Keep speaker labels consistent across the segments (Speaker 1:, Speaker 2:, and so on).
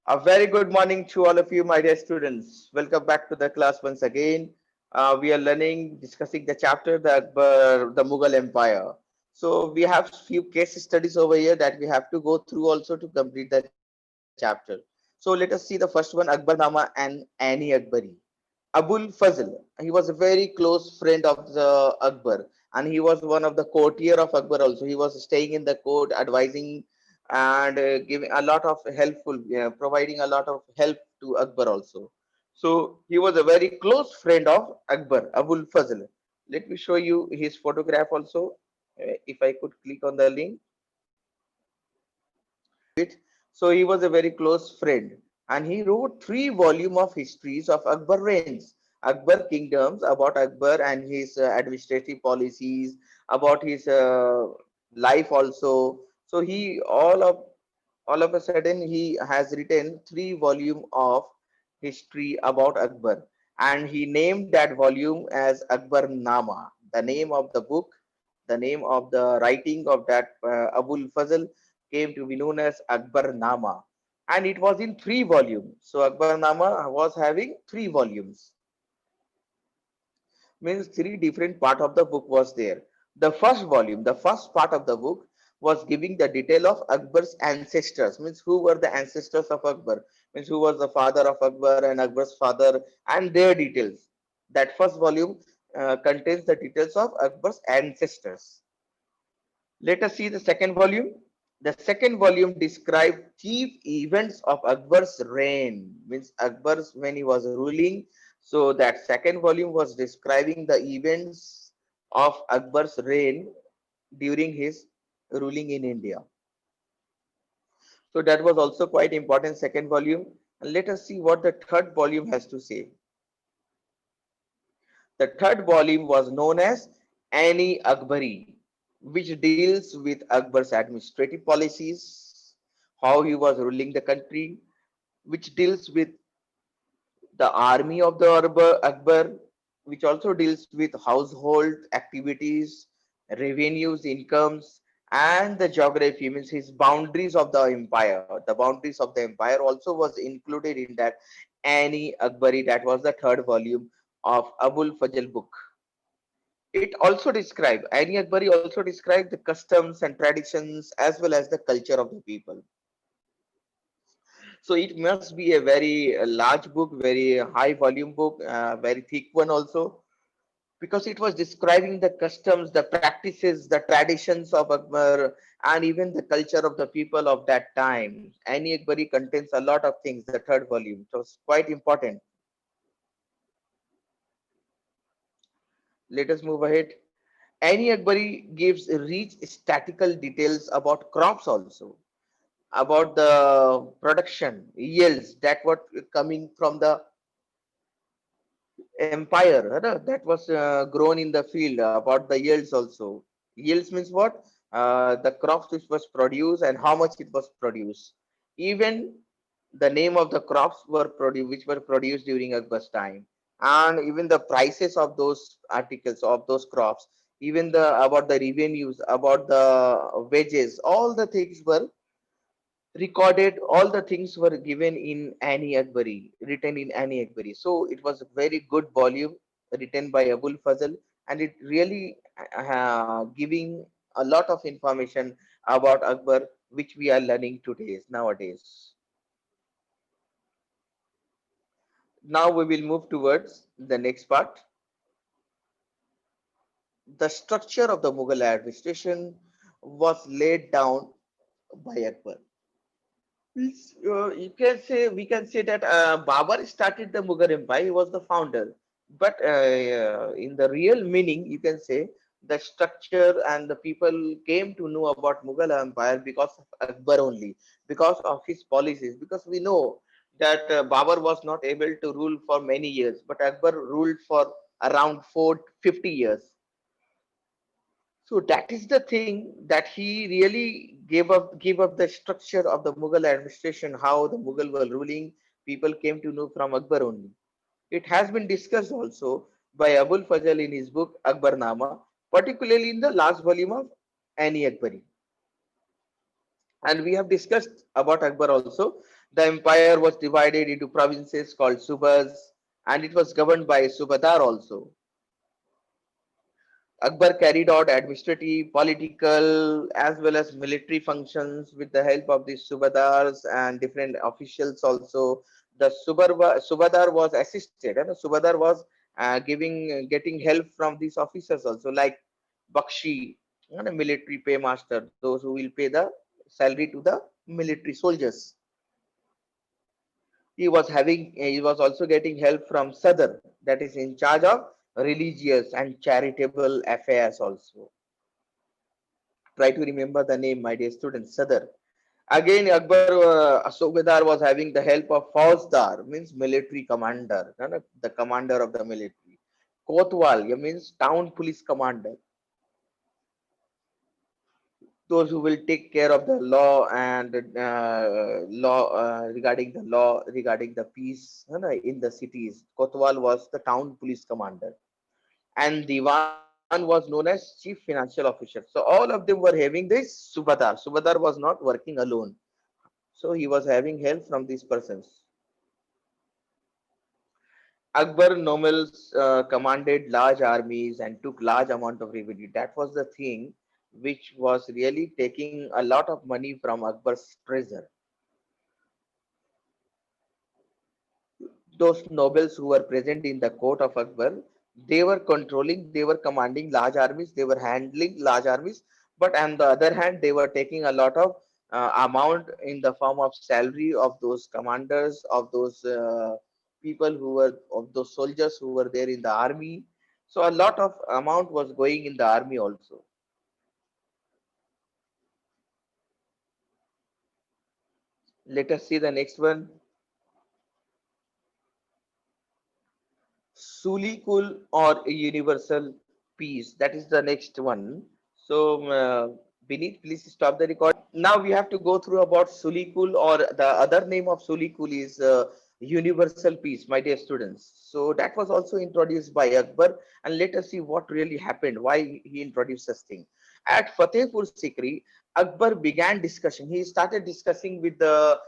Speaker 1: A very good morning to all of you, my dear students. Welcome back to the class once again. We are learning, discussing the chapter, the Mughal Empire. So we have few case studies over here that we have to go through also to complete the chapter. So let us see the first one, Akbarnama and Ani Akbari. Abul Fazl, he was a very close friend of the Akbar, and he was one of the courtier of Akbar also. He was staying in the court, advising and giving a lot of helpful, providing a lot of help to Akbar also. So he was a very close friend of Akbar, Abul Fazl. Let me show you his photograph also. If I could click on the link. So he was a very close friend, and he wrote three volumes of histories of Akbar reigns, Akbar kingdoms, about Akbar and his administrative policies, about his life also. So he all of a sudden he has written three volume of history about Akbar, and he named that volume as Akbar Nama. The name of the book, the name of the writing of that Abul Fazl came to be known as Akbar Nama, and it was in three volumes. So Akbar Nama was having three volumes, means three different part of the book was there. The first volume, the first part of the book was giving the detail of Akbar's ancestors, means who were the ancestors of Akbar, means who was the father of Akbar and Akbar's father and their details. That first volume contains the details of Akbar's ancestors. Let us see the second volume. The second volume describes chief events of Akbar's reign, means Akbar's when he was ruling. So that second volume was describing the events of Akbar's reign during his ruling in India. So that was also quite important second volume. And let us see what the third volume has to say. The third volume was known as Ani Akbari, which deals with Akbar's administrative policies, how he was ruling the country, which deals with the army of the Akbar, which also deals with household activities, revenues, incomes, and the geography, means his boundaries of the empire. The boundaries of the empire also was included in that Ani Akbari, that was the third volume of Abul Fazl book. It also described, Ani Akbari also described the customs and traditions as well as the culture of the people. So it must be a very large book, very high volume book, very thick one also, because it was describing the customs, the practices, the traditions of Akbar, and even the culture of the people of that time. Ani Akbari contains a lot of things, the third volume. So it's quite important. Let us move ahead. Ani Akbari gives rich statistical details about crops also, about the production yields that were coming from the empire that was grown in the field, about the yields also. Yields means what? The crops which was produced and how much it was produced. Even the name of the crops were produced which were produced during Akbar's time, and even the prices of those articles of those crops, even the about the revenues, about the wages, all the things were recorded, all the things were given in Ani Akbari, written in Ani Akbari. So it was a very good volume written by Abul Fazl, and it really giving a lot of information about Akbar, which we are learning today nowadays. Now we will move towards the next part, the structure of the Mughal administration was laid down by Akbar. You can say we can say that Babar started the Mughal Empire. He was the founder, but in the real meaning, you can say the structure and the people came to know about Mughal Empire because of Akbar only, because of his policies. Because we know that Babar was not able to rule for many years, but Akbar ruled for around 450 years. So that is the thing that he really gave up the structure of the Mughal administration, how the Mughal were ruling. People came to know from Akbar only. It has been discussed also by Abul Fazl in his book Akbarnama, particularly in the last volume of Ani Akbari. And we have discussed about Akbar also. The empire was divided into provinces called subas, and it was governed by subadar also. Akbar carried out administrative, political, as well as military functions with the help of the subadars and different officials also. The subadar was assisted, and the subadar was getting help from these officers also, like Bakshi, and a military paymaster, those who will pay the salary to the military soldiers. He was also getting help from Sadr, that is in charge of religious and charitable affairs also. Try to remember the name, my dear students. Sadr. Again, Akbar Subedar was having the help of Fauzdar, means military commander, the commander of the military. Kotwal, means town police commander, those who will take care of the law and law regarding the law regarding the peace in the cities. Kotwal was the town police commander, and Diwan was known as chief financial officer. So all of them were having this Subadar. Subadar was not working alone, so he was having help from these persons. Akbar nobles commanded large armies and took large amount of revenue. That was the thing which was really taking a lot of money from Akbar's treasure. Those nobles who were present in the court of Akbar, they were controlling, they were commanding large armies, they were handling large armies, but on the other hand, they were taking a lot of amount in the form of salary of those commanders, of those people who were, of those soldiers who were there in the army. So a lot of amount was going in the army also. Let us see the next one. Sulikul or universal peace. That is the next one. So, Vineet, please stop the record. Now we have to go through about Sulikul, or the other name of Sulikul is universal peace, my dear students. So that was also introduced by Akbar, and let us see what really happened, why he introduced such thing. At Fatehpur Sikri, Akbar began discussion. He started discussing with the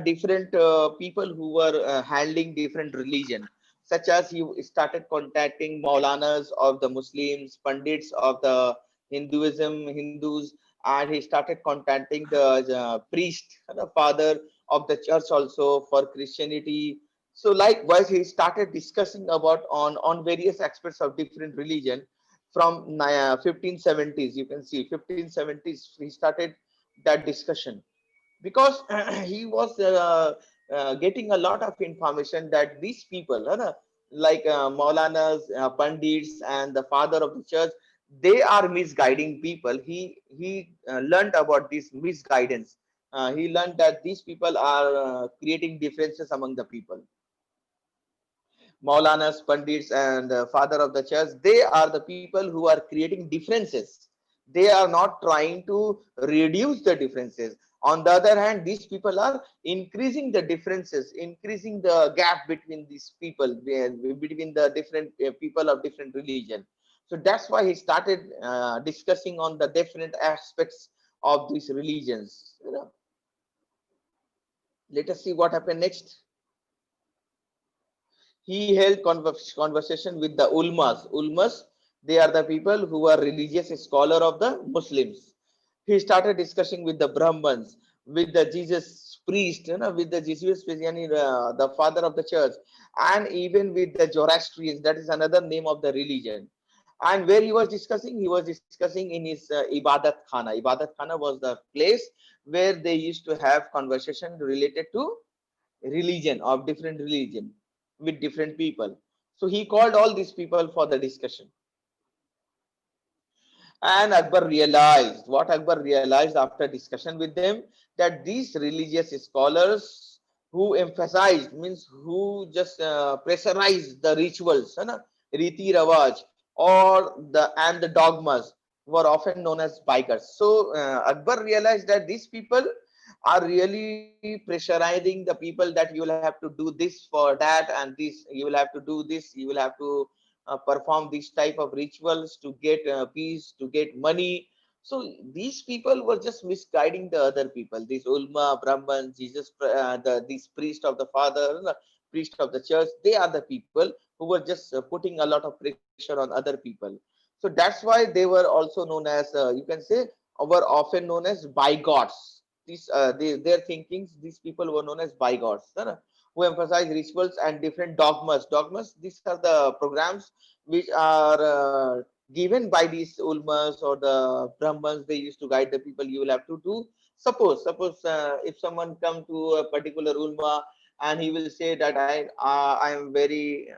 Speaker 1: different people who were handling different religion, such as he started contacting Maulanas of the Muslims, Pandits of the Hindus, and he started contacting the priest, the father of the church also for Christianity. So likewise, he started discussing about on various aspects of different religion from 1570s. You can see 1570s he started that discussion, because he was getting a lot of information that these people, like Maulanas, Pandits, and the father of the church, they are misguiding people. He learned about this misguidance. He learned that these people are creating differences among the people. Maulanas, Pandits, and father of the church, they are the people who are creating differences. They are not trying to reduce the differences. On the other hand, these people are increasing the differences, increasing the gap between these people, between the different people of different religion. So that's why he started discussing on the different aspects of these religions. Let us see what happened next. He held conversation with the ulmas. Ulmas, they are the people who are religious scholar of the Muslims. He started discussing with the Brahmins, with the Jesus priest, with the Jesus priest, the father of the church, and even with the Zoroastrians. That is another name of the religion. And where he was discussing, in his Ibadat Khana. Ibadat Khana was the place where they used to have conversation related to religion, of different religion, with different people. So he called all these people for the discussion. And Akbar realized, what Akbar realized after discussion with them, that these religious scholars who emphasized, means who just pressurized the rituals, riti rawaj, or the dogmas, were often known as bikers. So Akbar realized that these people are really pressurizing the people, that you will have to do this for that, and this you will have to do this, you will have to perform this type of rituals to get peace, to get money. So these people were just misguiding the other people. These ulma, Brahman, Jesus, these priest of the father, priest of the church. They are the people who were just putting a lot of pressure on other people. So that's why they were also known as, you can say, were often known as bigots. Their thinkings. These people were known as bigots, who emphasize rituals and different dogmas. Dogmas. These are the programs which are given by these ulmas or the brahmans. They used to guide the people. You will have to do. Suppose if someone come to a particular ulma and he will say that I am very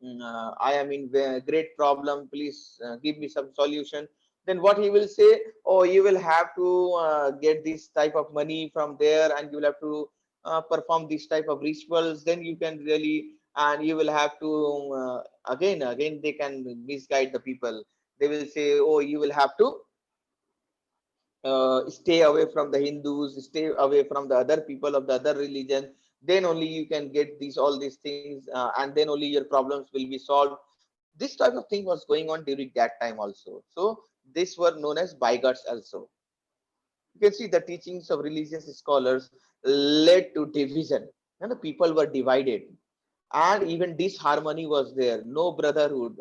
Speaker 1: I am in great problem. Please give me some solution. Then what he will say? Oh, you will have to get this type of money from there, and you will have to perform this type of rituals. Then you can really, and you will have to again they can misguide the people. They will say, oh, you will have to stay away from the Hindus, stay away from the other people of the other religion. Then only you can get these all these things, and then only your problems will be solved. This type of thing was going on during that time also. So these were known as bigots also. You can see the teachings of religious scholars led to division, and the people were divided, and even disharmony was there. No brotherhood.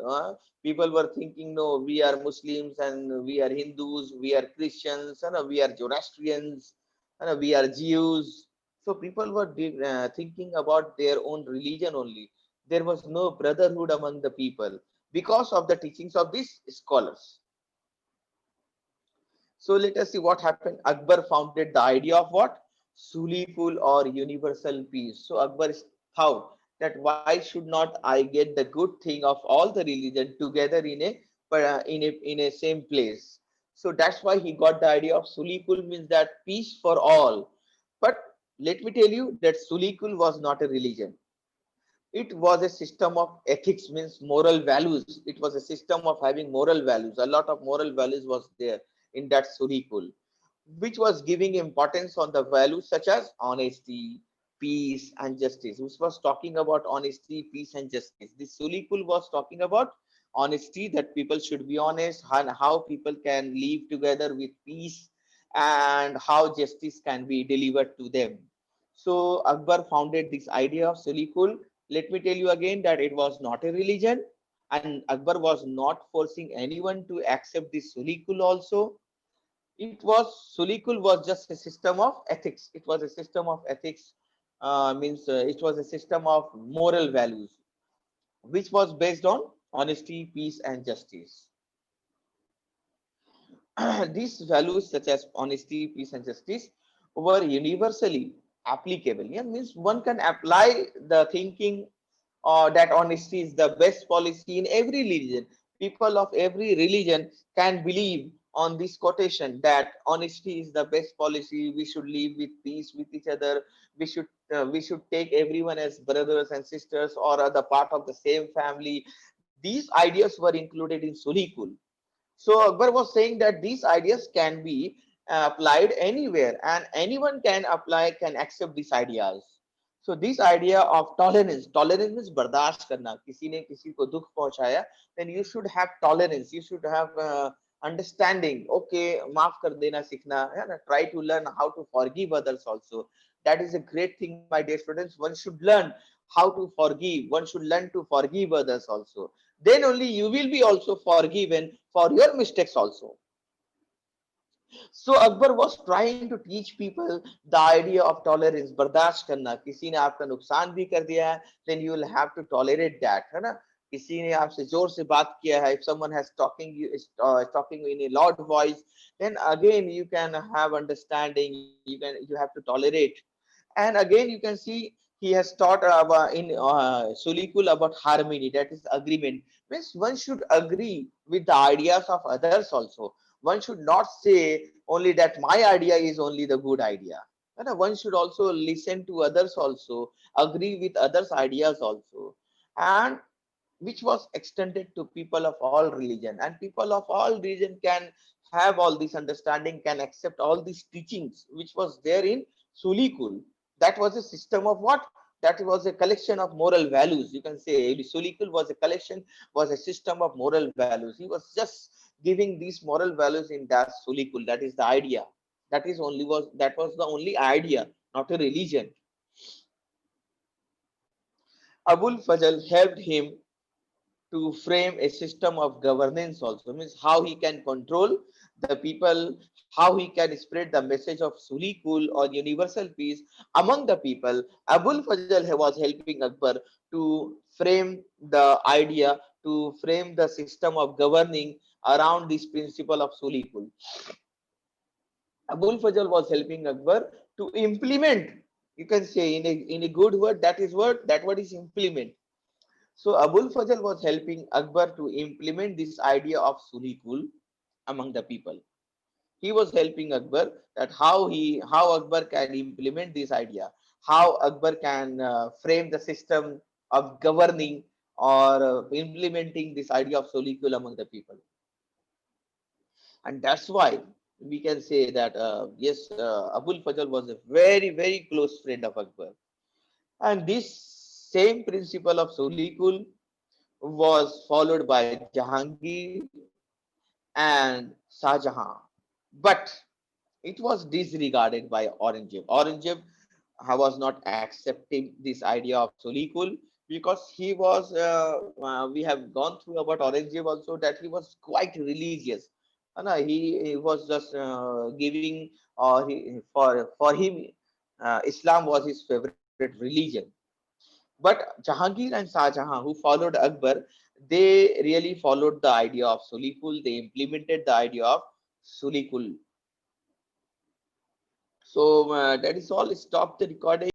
Speaker 1: People were thinking, no, we are Muslims and we are Hindus, we are Christians, and we are Zoroastrians, and we are Jews. So people were thinking about their own religion only. There was no brotherhood among the people because of the teachings of these scholars. So let us see what happened. Akbar founded the idea of what? Sulikul or universal peace. So Akbar thought that why should not I get the good thing of all the religion together in a same place? So that's why he got the idea of Sulikul, means that peace for all. But let me tell you that Sulikul was not a religion. It was a system of ethics, means moral values. It was a system of having moral values. A lot of moral values was there in that Surikul, which was giving importance on the values such as honesty, peace, and justice. Which was talking about honesty, peace, and justice. This Surikul was talking about honesty, that people should be honest, and how people can live together with peace, and how justice can be delivered to them. So Akbar founded this idea of Sulikul. Let me tell you again that it was not a religion, and Akbar was not forcing anyone to accept this Sulikul also. It was Sulikul was just a system of ethics. It was a system of ethics, means it was a system of moral values, which was based on honesty, peace, and justice. These values, such as honesty, peace, and justice, were universally applicable. Yeah, means one can apply the thinking that honesty is the best policy in every religion. People of every religion can believe on this quotation that honesty is the best policy. We should live with peace with each other. We should take everyone as brothers and sisters, or are the part of the same family. These ideas were included in Sulikul. So Akbar was saying that these ideas can be applied anywhere, and anyone can apply, can accept these ideas. So this idea of tolerance, tolerance means बर्दाश्त करना. किसी ने किसी को दुख पहुंचाया, then you should have tolerance. You should have understanding. Okay, माफ कर देना सीखना है ना. Try to learn how to forgive others also. That is a great thing, my dear students. One should learn how to forgive. One should learn to forgive others also. Then only you will be also forgiven for your mistakes also. So Akbar was trying to teach people the idea of tolerance, बर्दाश्त करना. किसी ने आपका नुकसान भी कर दिया है, then you will have to tolerate that, है ना. किसी ने आपसे जोर से बात किया है, if someone has talking in a loud voice, then again you can have understanding, you have to tolerate. And again you can see he has taught in Sulikul about harmony, that is agreement. Means one should agree with the ideas of others also. One should not say only that my idea is only the good idea. And one should also listen to others also, agree with others' ideas also. And which was extended to people of all religion, and people of all religion can have all this understanding, can accept all these teachings which was there in Sulikul. That was a system of what? That was a collection of moral values. You can say Sulikul was a collection, was a system of moral values. He was just giving these moral values in that Sulikul. That is the idea. That was the only idea, not a religion. Abul Fazl helped him to frame a system of governance also, means how he can control the people, how he can spread the message of Sulikul or universal peace among the people. Abul Fazl was helping Akbar to frame the idea, to frame the system of governing around this principle of Sulikul. Abul Fazl was helping Akbar to implement, you can say in a good word, that word is implement. So Abul Fazl was helping Akbar to implement this idea of Sulikul among the people. He was helping Akbar that how Akbar can implement this idea, how Akbar can frame the system of governing or implementing this idea of Sulikul among the people. And that's why we can say that yes, Abul Fazl was a very close friend of Akbar. And this same principle of Sulikul was followed by Jahangir and Shah But it was disregarded by Aurangzeb. Aurangzeb was not accepting this idea of Solikul because we have gone through about Aurangzeb also that he was quite religious. He was just giving, for him, Islam was his favorite religion. But Jahangir and Shah Jahan, who followed Akbar, they really followed the idea of Sulikul. They implemented the idea of Sulikul. So that is all. Stop the recording.